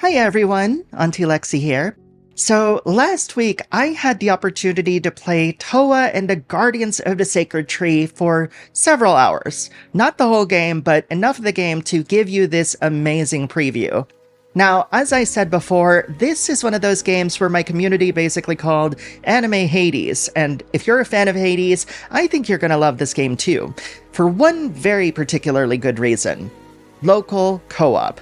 Hi everyone, Auntie Lexi here. So last week I had the opportunity to play Towa and the Guardians of the Sacred Tree for several hours. Not the whole game, but enough of the game to give you this amazing preview. Now, as I said before, this is one of those games where my community basically called Anime Hades, and if you're a fan of Hades, I think you're gonna love this game too, for one very particularly good reason. Local co-op.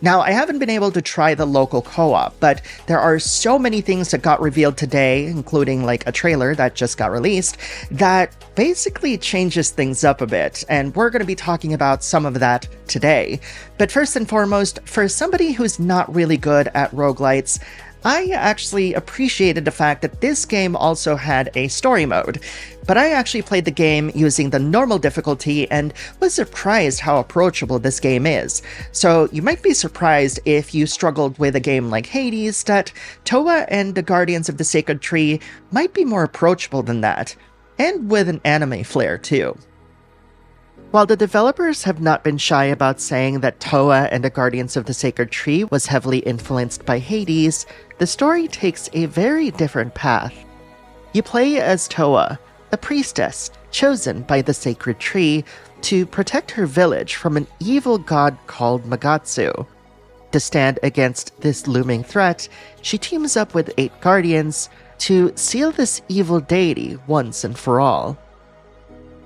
Now, I haven't been able to try the local co-op, but there are so many things that got revealed today, including like a trailer that just got released, that basically changes things up a bit, and we're going to be talking about some of that today. But first and foremost, for somebody who's not really good at roguelites, I actually appreciated the fact that this game also had a story mode, but I actually played the game using the normal difficulty and was surprised how approachable this game is. So you might be surprised if you struggled with a game like Hades that Towa and the Guardians of the Sacred Tree might be more approachable than that, and with an anime flair too. While the developers have not been shy about saying that Towa and the Guardians of the Sacred Tree was heavily influenced by Hades, the story takes a very different path. You play as Towa, a priestess chosen by the Sacred Tree to protect her village from an evil god called Magatsu. To stand against this looming threat, she teams up with 8 guardians to seal this evil deity once and for all.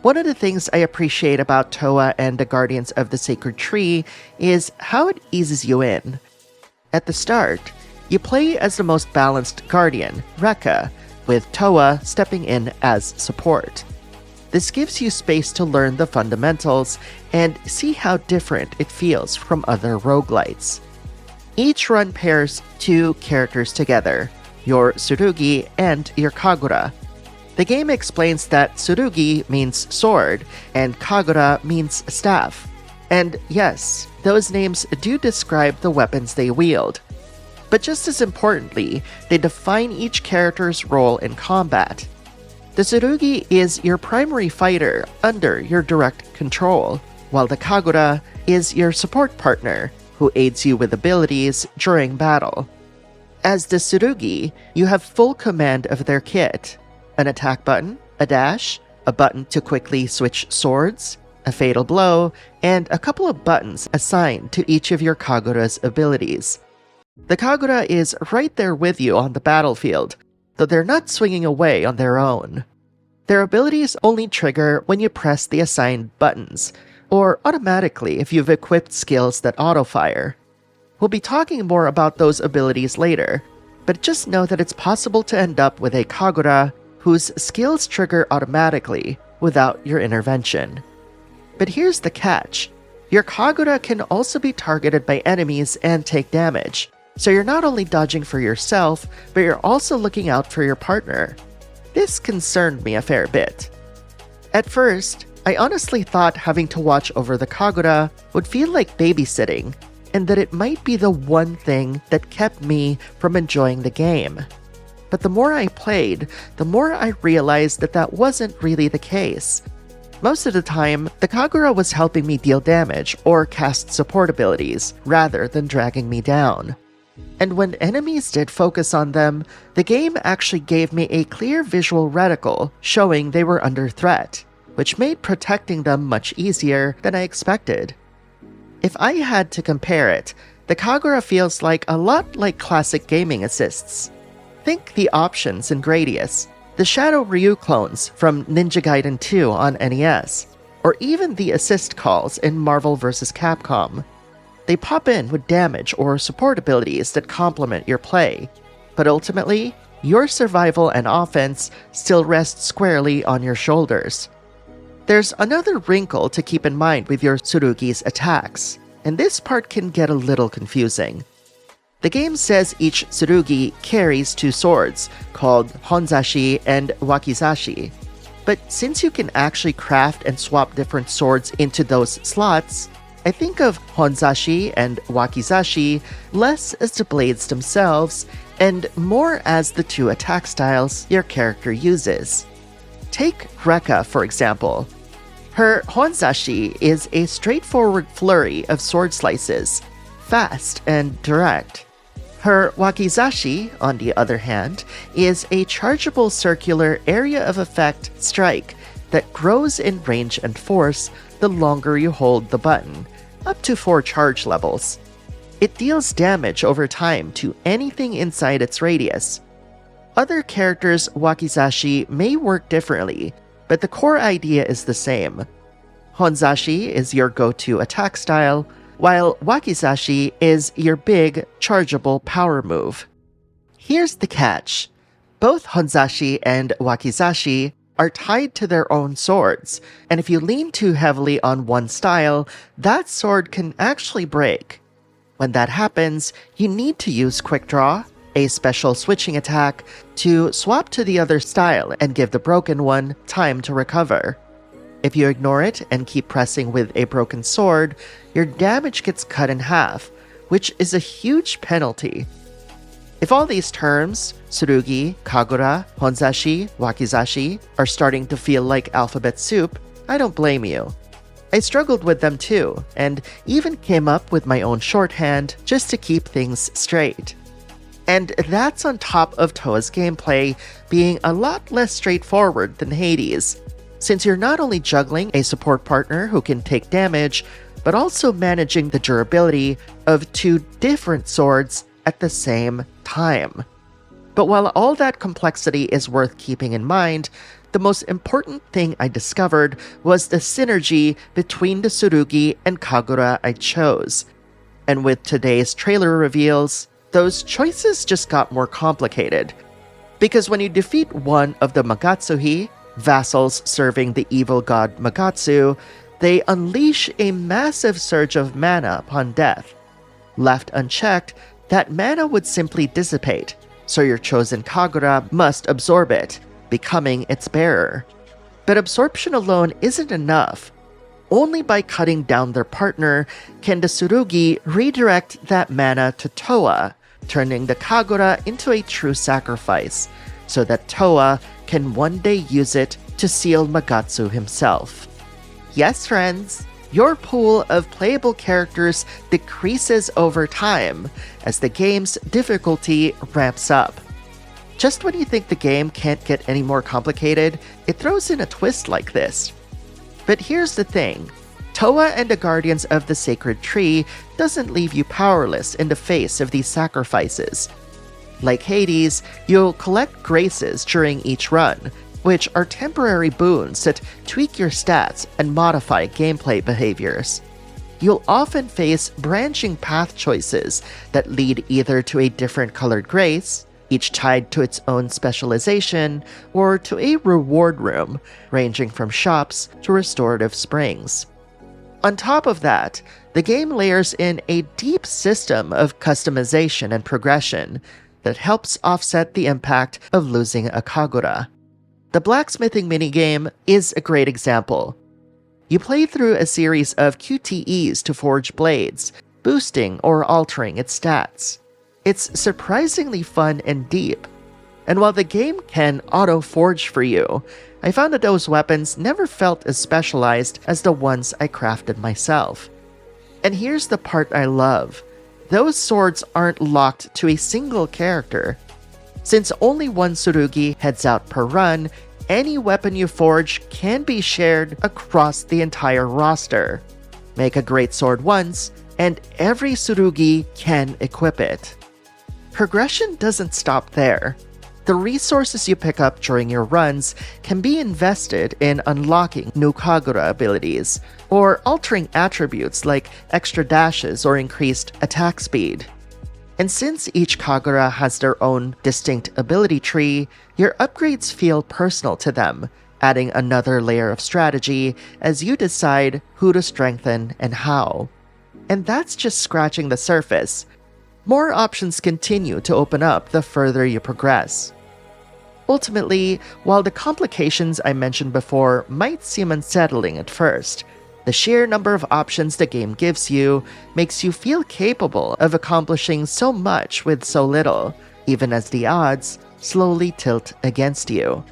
One of the things I appreciate about Towa and the Guardians of the Sacred Tree is how it eases you in. At the start, you play as the most balanced guardian, Rekka, with Towa stepping in as support. This gives you space to learn the fundamentals and see how different it feels from other roguelites. Each run pairs 2 characters together, your Tsurugi and your Kagura. The game explains that Tsurugi means sword, and Kagura means staff. And yes, those names do describe the weapons they wield. But just as importantly, they define each character's role in combat. The Tsurugi is your primary fighter under your direct control, while the Kagura is your support partner, who aids you with abilities during battle. As the Tsurugi, you have full command of their kit. An attack button, a dash, a button to quickly switch swords, a fatal blow, and a couple of buttons assigned to each of your Kagura's abilities. The Kagura is right there with you on the battlefield, though they're not swinging away on their own. Their abilities only trigger when you press the assigned buttons, or automatically if you've equipped skills that auto-fire. We'll be talking more about those abilities later, but just know that it's possible to end up with a Kagura whose skills trigger automatically without your intervention. But here's the catch. Your Kagura can also be targeted by enemies and take damage, so you're not only dodging for yourself, but you're also looking out for your partner. This concerned me a fair bit. At first, I honestly thought having to watch over the Kagura would feel like babysitting, and that it might be the one thing that kept me from enjoying the game. But the more I played, the more I realized that that wasn't really the case. Most of the time, the Kagura was helping me deal damage or cast support abilities, rather than dragging me down. And when enemies did focus on them, the game actually gave me a clear visual reticle showing they were under threat, which made protecting them much easier than I expected. If I had to compare it, the Kagura feels a lot like classic gaming assists. Think the options in Gradius, the Shadow Ryu clones from Ninja Gaiden 2 on NES, or even the assist calls in Marvel vs. Capcom. They pop in with damage or support abilities that complement your play, but ultimately, your survival and offense still rest squarely on your shoulders. There's another wrinkle to keep in mind with your Tsurugi's attacks, and this part can get a little confusing. The game says each Tsurugi carries 2 swords, called Honzashi and Wakizashi. But since you can actually craft and swap different swords into those slots, I think of Honzashi and Wakizashi less as the blades themselves, and more as the 2 attack styles your character uses. Take Rekka, for example. Her Honzashi is a straightforward flurry of sword slices, fast and direct. Her wakizashi, on the other hand, is a chargeable circular area of effect strike that grows in range and force the longer you hold the button, up to 4 charge levels. It deals damage over time to anything inside its radius. Other characters' wakizashi may work differently, but the core idea is the same. Honzashi is your go-to attack style, while wakizashi is your big, chargeable power move. Here's the catch. Both honzashi and wakizashi are tied to their own swords, and if you lean too heavily on one style, that sword can actually break. When that happens, you need to use Quick Draw, a special switching attack, to swap to the other style and give the broken one time to recover. If you ignore it and keep pressing with a broken sword, your damage gets cut in half, which is a huge penalty. If all these terms, Tsurugi, Kagura, Honzashi, Wakizashi, are starting to feel like alphabet soup, I don't blame you. I struggled with them too, and even came up with my own shorthand just to keep things straight. And that's on top of Towa's gameplay being a lot less straightforward than Hades, since you're not only juggling a support partner who can take damage, but also managing the durability of 2 different swords at the same time. But while all that complexity is worth keeping in mind, the most important thing I discovered was the synergy between the Tsurugi and Kagura I chose. And with today's trailer reveals, those choices just got more complicated. Because when you defeat one of the Magatsuhi, vassals serving the evil god Magatsu, they unleash a massive surge of mana upon death. Left unchecked, that mana would simply dissipate, so your chosen Kagura must absorb it, becoming its bearer. But absorption alone isn't enough. Only by cutting down their partner can the Tsurugi redirect that mana to Towa, turning the Kagura into a true sacrifice, so that Towa can one day use it to seal Magatsu himself. Yes, friends, your pool of playable characters decreases over time as the game's difficulty ramps up. Just when you think the game can't get any more complicated, it throws in a twist like this. But here's the thing. Towa and the Guardians of the Sacred Tree doesn't leave you powerless in the face of these sacrifices. Like Hades, you'll collect graces during each run, which are temporary boons that tweak your stats and modify gameplay behaviors. You'll often face branching path choices that lead either to a different colored grace, each tied to its own specialization, or to a reward room, ranging from shops to restorative springs. On top of that, the game layers in a deep system of customization and progression that helps offset the impact of losing a Kagura. The blacksmithing minigame is a great example. You play through a series of QTEs to forge blades, boosting or altering its stats. It's surprisingly fun and deep. And while the game can auto-forge for you, I found that those weapons never felt as specialized as the ones I crafted myself. And here's the part I love. Those swords aren't locked to a single character. Since only one Tsurugi heads out per run, any weapon you forge can be shared across the entire roster. Make a great sword once, and every Tsurugi can equip it. Progression doesn't stop there. The resources you pick up during your runs can be invested in unlocking new Kagura abilities, or altering attributes like extra dashes or increased attack speed. And since each Kagura has their own distinct ability tree, your upgrades feel personal to them, adding another layer of strategy as you decide who to strengthen and how. And that's just scratching the surface. More options continue to open up the further you progress. Ultimately, while the complications I mentioned before might seem unsettling at first, the sheer number of options the game gives you makes you feel capable of accomplishing so much with so little, even as the odds slowly tilt against you.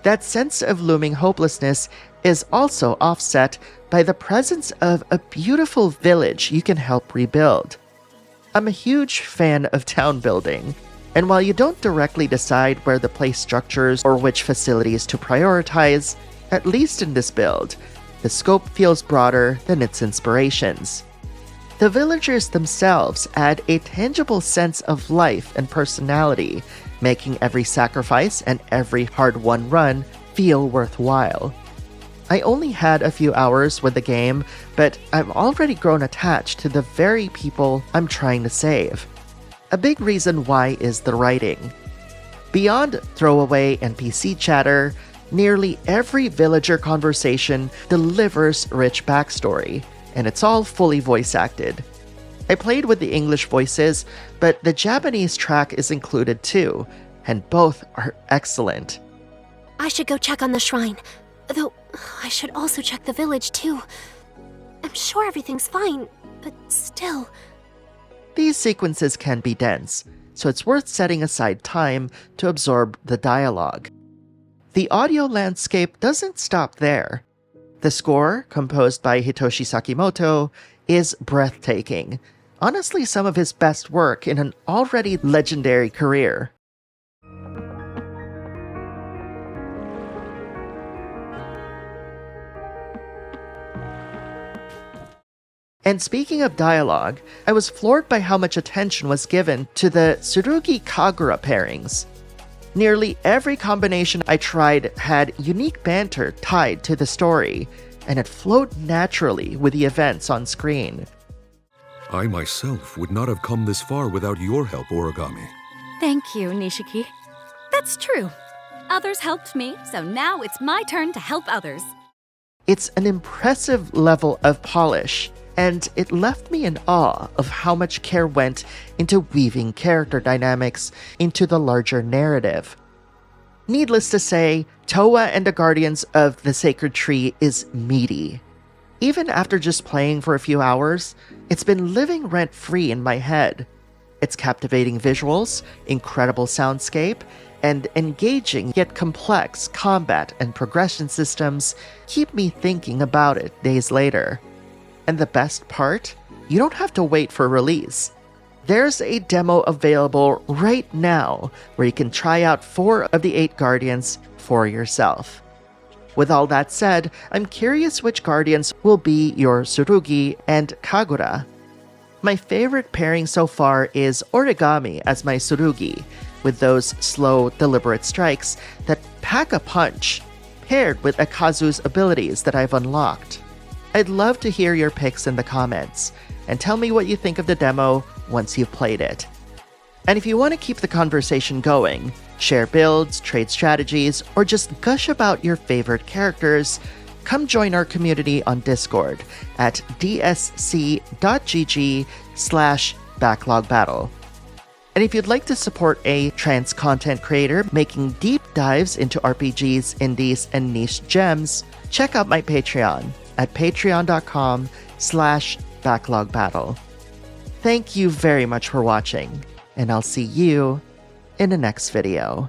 That sense of looming hopelessness is also offset by the presence of a beautiful village you can help rebuild. I'm a huge fan of town building, and while you don't directly decide where to place structures or which facilities to prioritize, at least in this build, the scope feels broader than its inspirations. The villagers themselves add a tangible sense of life and personality, making every sacrifice and every hard-won run feel worthwhile. I only had a few hours with the game, but I've already grown attached to the very people I'm trying to save. A big reason why is the writing. Beyond throwaway NPC chatter, nearly every villager conversation delivers rich backstory, and it's all fully voice acted. I played with the English voices, but the Japanese track is included too, and both are excellent. I should go check on the shrine, though I should also check the village too. I'm sure everything's fine, but still. These sequences can be dense, so it's worth setting aside time to absorb the dialogue. The audio landscape doesn't stop there. The score, composed by Hitoshi Sakimoto, is breathtaking. Honestly, some of his best work in an already legendary career. And speaking of dialogue, I was floored by how much attention was given to the Tsurugi Kagura pairings. Nearly every combination I tried had unique banter tied to the story, and it flowed naturally with the events on screen. I myself would not have come this far without your help, Origami. Thank you, Nishiki. That's true. Others helped me, so now it's my turn to help others. It's an impressive level of polish, and it left me in awe of how much care went into weaving character dynamics into the larger narrative. Needless to say, Towa and the Guardians of the Sacred Tree is meaty. Even after just playing for a few hours, it's been living rent-free in my head. Its captivating visuals, incredible soundscape, and engaging yet complex combat and progression systems keep me thinking about it days later. And the best part? You don't have to wait for release. There's a demo available right now where you can try out 4 of the 8 Guardians for yourself. With all that said, I'm curious which Guardians will be your Tsurugi and Kagura. My favorite pairing so far is Origami as my Tsurugi, with those slow, deliberate strikes that pack a punch, paired with Akazu's abilities that I've unlocked. I'd love to hear your picks in the comments, and tell me what you think of the demo once you've played it. And if you want to keep the conversation going, share builds, trade strategies, or just gush about your favorite characters, come join our community on Discord at dsc.gg/backlogbattle. And if you'd like to support a trans content creator making deep dives into RPGs, indies, and niche gems, check out my Patreon at patreon.com/backlogbattle. Thank you very much for watching, and I'll see you in the next video.